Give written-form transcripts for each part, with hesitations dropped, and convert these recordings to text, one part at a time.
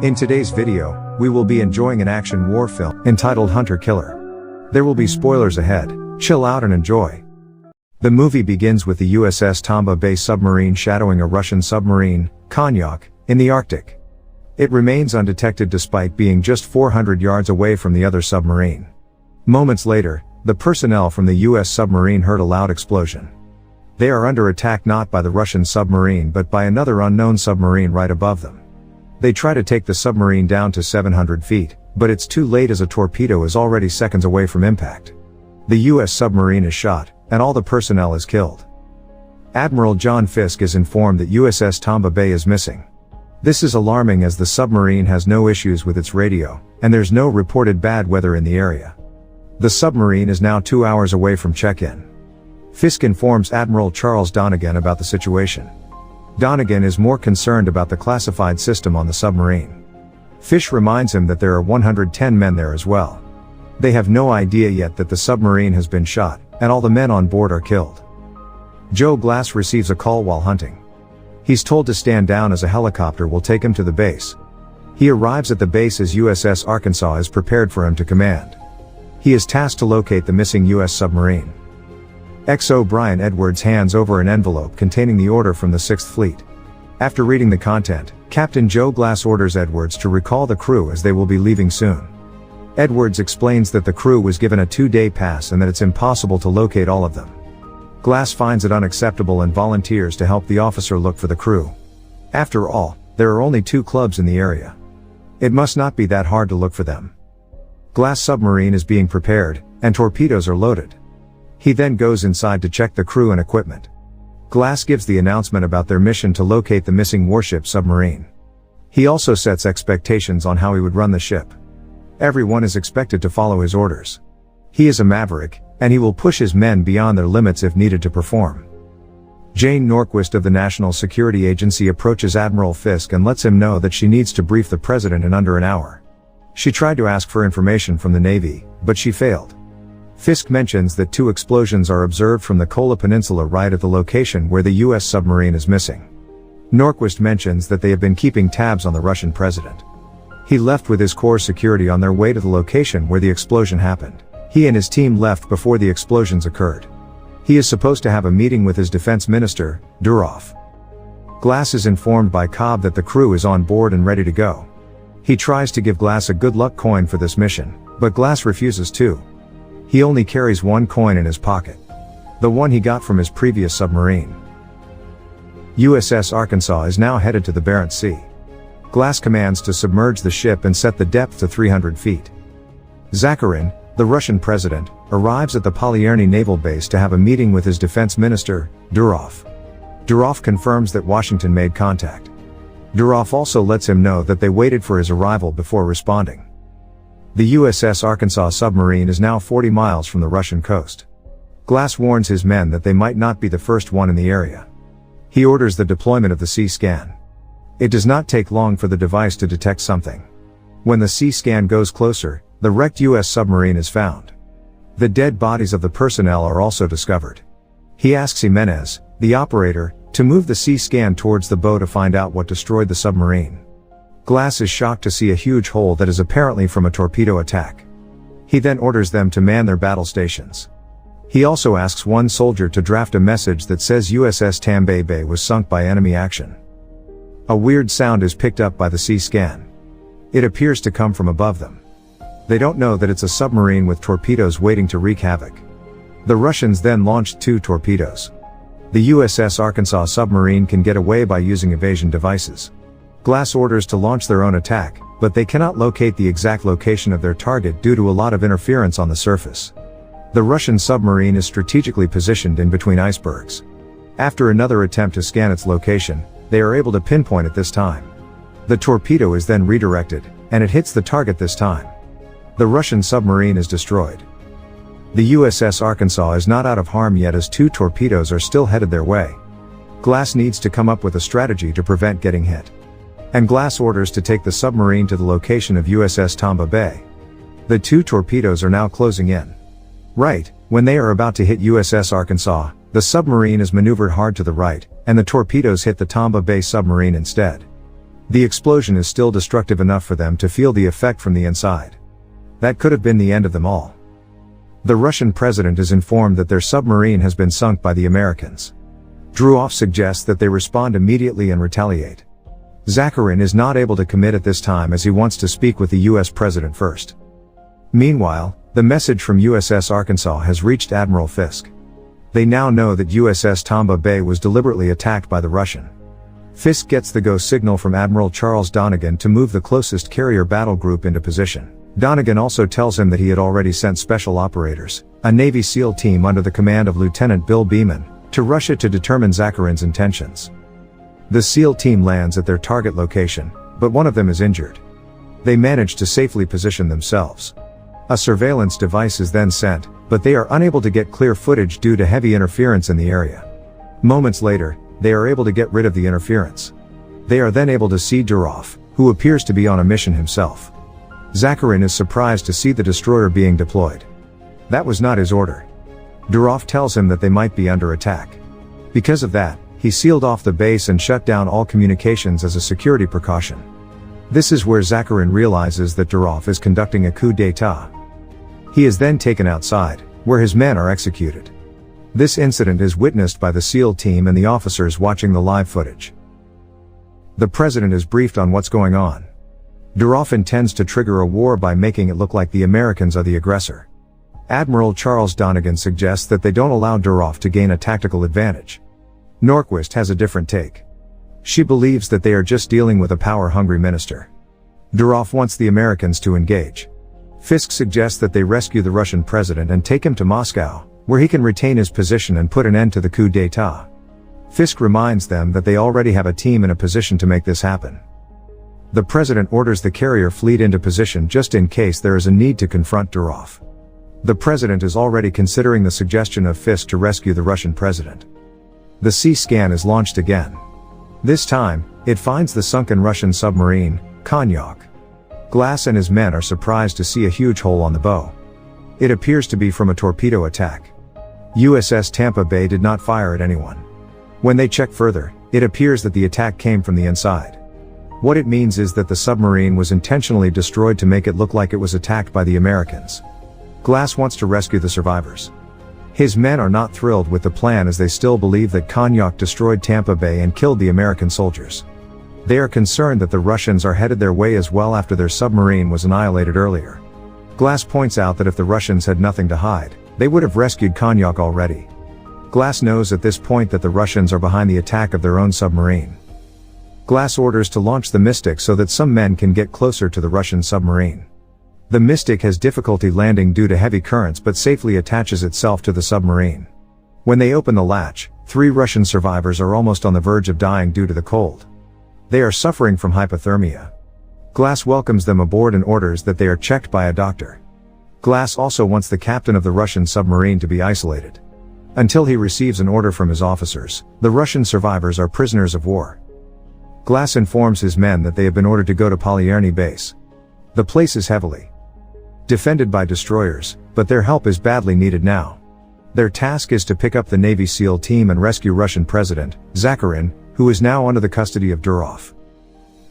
In today's video, we will be enjoying an action war film entitled Hunter Killer. There will be spoilers ahead, chill out and enjoy. The movie begins with the USS Tomba Bay submarine shadowing a Russian submarine, Konyak, in the Arctic. It remains undetected despite being just 400 yards away from the other submarine. Moments later, the personnel from the US submarine heard a loud explosion. They are under attack not by the Russian submarine but by another unknown submarine right above them. They try to take the submarine down to 700 feet, but it's too late as a torpedo is already seconds away from impact. The US submarine is shot, and all the personnel is killed. Admiral John Fisk is informed that USS Tomba Bay is missing. This is alarming as the submarine has no issues with its radio, and there's no reported bad weather in the area. The submarine is now 2 hours away from check-in. Fisk informs Admiral Charles Donegan about the situation. Donegan is more concerned about the classified system on the submarine. Fish reminds him that there are 110 men there as well. They have no idea yet that the submarine has been shot, and all the men on board are killed. Joe Glass receives a call while hunting. He's told to stand down as a helicopter will take him to the base. He arrives at the base as USS Arkansas is prepared for him to command. He is tasked to locate the missing US submarine. XO Brian Edwards hands over an envelope containing the order from the 6th Fleet. After reading the content, Captain Joe Glass orders Edwards to recall the crew as they will be leaving soon. Edwards explains that the crew was given a 2-day pass and that it's impossible to locate all of them. Glass finds it unacceptable and volunteers to help the officer look for the crew. After all, there are only 2 clubs in the area. It must not be that hard to look for them. Glass submarine is being prepared, and torpedoes are loaded. He then goes inside to check the crew and equipment. Glass gives the announcement about their mission to locate the missing warship submarine. He also sets expectations on how he would run the ship. Everyone is expected to follow his orders. He is a maverick, and he will push his men beyond their limits if needed to perform. Jane Norquist of the National Security Agency approaches Admiral Fisk and lets him know that she needs to brief the president in under an hour. She tried to ask for information from the Navy, but she failed. Fisk mentions that 2 explosions are observed from the Kola Peninsula right at the location where the US submarine is missing. Norquist mentions that they have been keeping tabs on the Russian president. He left with his core security on their way to the location where the explosion happened. He and his team left before the explosions occurred. He is supposed to have a meeting with his defense minister, Durov. Glass is informed by Cobb that the crew is on board and ready to go. He tries to give Glass a good luck coin for this mission, but Glass refuses to. He only carries 1 coin in his pocket. The one he got from his previous submarine. USS Arkansas is now headed to the Barents Sea. Glass commands to submerge the ship and set the depth to 300 feet. Zakharin, the Russian president, arrives at the Polyerny naval base to have a meeting with his defense minister, Durov. Durov confirms that Washington made contact. Durov also lets him know that they waited for his arrival before responding. The USS Arkansas submarine is now 40 miles from the Russian coast. Glass warns his men that they might not be the first one in the area. He orders the deployment of the C-scan. It does not take long for the device to detect something. When the C-scan goes closer, the wrecked US submarine is found. The dead bodies of the personnel are also discovered. He asks Jimenez, the operator, to move the C-scan towards the bow to find out what destroyed the submarine. Glass is shocked to see a huge hole that is apparently from a torpedo attack. He then orders them to man their battle stations. He also asks one soldier to draft a message that says USS Tomba Bay was sunk by enemy action. A weird sound is picked up by the C-scan. It appears to come from above them. They don't know that it's a submarine with torpedoes waiting to wreak havoc. The Russians then launched 2 torpedoes. The USS Arkansas submarine can get away by using evasion devices. Glass orders to launch their own attack, but they cannot locate the exact location of their target due to a lot of interference on the surface. The Russian submarine is strategically positioned in between icebergs. After another attempt to scan its location, they are able to pinpoint it this time. The torpedo is then redirected, and it hits the target this time. The Russian submarine is destroyed. The USS Arkansas is not out of harm yet as 2 torpedoes are still headed their way. Glass needs to come up with a strategy to prevent getting hit. And Glass orders to take the submarine to the location of USS Tomba Bay. The 2 torpedoes are now closing in. Right, when they are about to hit USS Arkansas, the submarine is maneuvered hard to the right, and the torpedoes hit the Tomba Bay submarine instead. The explosion is still destructive enough for them to feel the effect from the inside. That could have been the end of them all. The Russian president is informed that their submarine has been sunk by the Americans. Druov suggests that they respond immediately and retaliate. Zakharin is not able to commit at this time as he wants to speak with the US president first. Meanwhile, the message from USS Arkansas has reached Admiral Fisk. They now know that USS Tomba Bay was deliberately attacked by the Russian. Fisk gets the go signal from Admiral Charles Donegan to move the closest carrier battle group into position. Donegan also tells him that he had already sent special operators, a Navy SEAL team under the command of Lieutenant Bill Beeman, to Russia to determine Zakharin's intentions. The SEAL team lands at their target location, but one of them is injured. They manage to safely position themselves. A surveillance device is then sent, but they are unable to get clear footage due to heavy interference in the area. Moments later, they are able to get rid of the interference. They are then able to see Durov, who appears to be on a mission himself. Zakharin is surprised to see the destroyer being deployed. That was not his order. Durov tells him that they might be under attack. Because of that, he sealed off the base and shut down all communications as a security precaution. This is where Zakharin realizes that Durov is conducting a coup d'état. He is then taken outside, where his men are executed. This incident is witnessed by the SEAL team and the officers watching the live footage. The president is briefed on what's going on. Durov intends to trigger a war by making it look like the Americans are the aggressor. Admiral Charles Donegan suggests that they don't allow Durov to gain a tactical advantage. Norquist has a different take. She believes that they are just dealing with a power-hungry minister. Durov wants the Americans to engage. Fisk suggests that they rescue the Russian president and take him to Moscow, where he can retain his position and put an end to the coup d'état. Fisk reminds them that they already have a team in a position to make this happen. The president orders the carrier fleet into position just in case there is a need to confront Durov. The president is already considering the suggestion of Fisk to rescue the Russian president. The sea scan is launched again. This time, it finds the sunken Russian submarine, Konyak. Glass and his men are surprised to see a huge hole on the bow. It appears to be from a torpedo attack. USS Tampa Bay did not fire at anyone. When they check further, it appears that the attack came from the inside. What it means is that the submarine was intentionally destroyed to make it look like it was attacked by the Americans. Glass wants to rescue the survivors. His men are not thrilled with the plan as they still believe that Konyak destroyed Tampa Bay and killed the American soldiers. They are concerned that the Russians are headed their way as well after their submarine was annihilated earlier. Glass points out that if the Russians had nothing to hide, they would have rescued Konyak already. Glass knows at this point that the Russians are behind the attack of their own submarine. Glass orders to launch the Mystic so that some men can get closer to the Russian submarine. The Mystic has difficulty landing due to heavy currents but safely attaches itself to the submarine. When they open the latch, 3 Russian survivors are almost on the verge of dying due to the cold. They are suffering from hypothermia. Glass welcomes them aboard and orders that they are checked by a doctor. Glass also wants the captain of the Russian submarine to be isolated. Until he receives an order from his officers, the Russian survivors are prisoners of war. Glass informs his men that they have been ordered to go to Polyerny base. The place is heavily defended by destroyers, but their help is badly needed now. Their task is to pick up the Navy SEAL team and rescue Russian President Zakharin, who is now under the custody of Durov.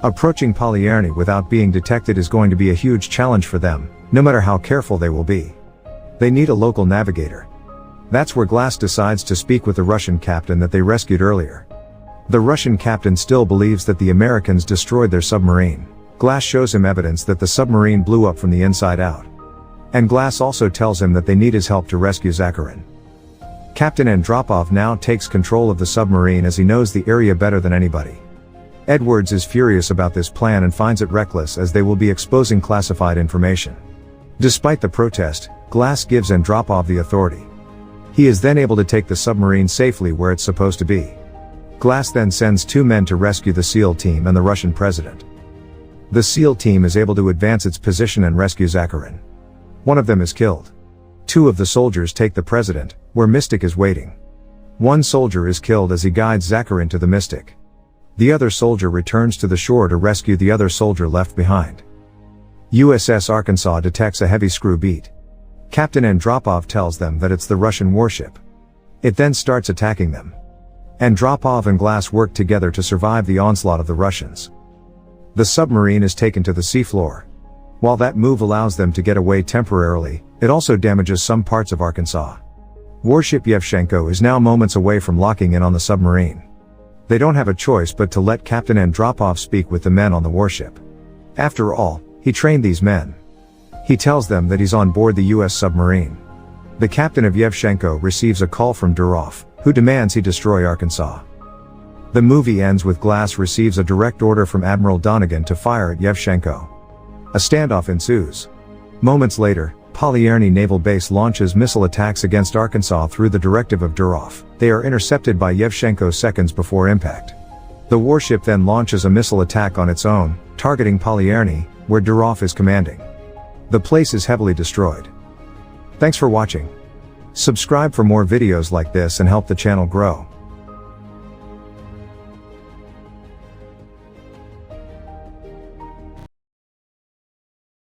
Approaching Polyerny without being detected is going to be a huge challenge for them, no matter how careful they will be. They need a local navigator. That's where Glass decides to speak with the Russian captain that they rescued earlier. The Russian captain still believes that the Americans destroyed their submarine. Glass shows him evidence that the submarine blew up from the inside out. And Glass also tells him that they need his help to rescue Zakharin. Captain Andropov now takes control of the submarine as he knows the area better than anybody. Edwards is furious about this plan and finds it reckless as they will be exposing classified information. Despite the protest, Glass gives Andropov the authority. He is then able to take the submarine safely where it's supposed to be. Glass then sends 2 men to rescue the SEAL team and the Russian president. The SEAL team is able to advance its position and rescue Zakharin. One of them is killed. 2 of the soldiers take the president, where Mystic is waiting. 1 soldier is killed as he guides Zakharin to the Mystic. The other soldier returns to the shore to rescue the other soldier left behind. USS Arkansas detects a heavy screw beat. Captain Andropov tells them that it's the Russian warship. It then starts attacking them. Andropov and Glass work together to survive the onslaught of the Russians. The submarine is taken to the seafloor. While that move allows them to get away temporarily, it also damages some parts of Arkansas. Warship Yevchenko is now moments away from locking in on the submarine. They don't have a choice but to let Captain Andropov speak with the men on the warship. After all, he trained these men. He tells them that he's on board the US submarine. The captain of Yevchenko receives a call from Durov, who demands he destroy Arkansas. The movie ends with Glass receives a direct order from Admiral Donegan to fire at Yevchenko. A standoff ensues. Moments later, Polyerny Naval Base launches missile attacks against Arkansas through the directive of Durov. They are intercepted by Yevchenko seconds before impact. The warship then launches a missile attack on its own, targeting Polyerny, where Durov is commanding. The place is heavily destroyed. Thanks for watching. Subscribe for more videos like this and help the channel grow.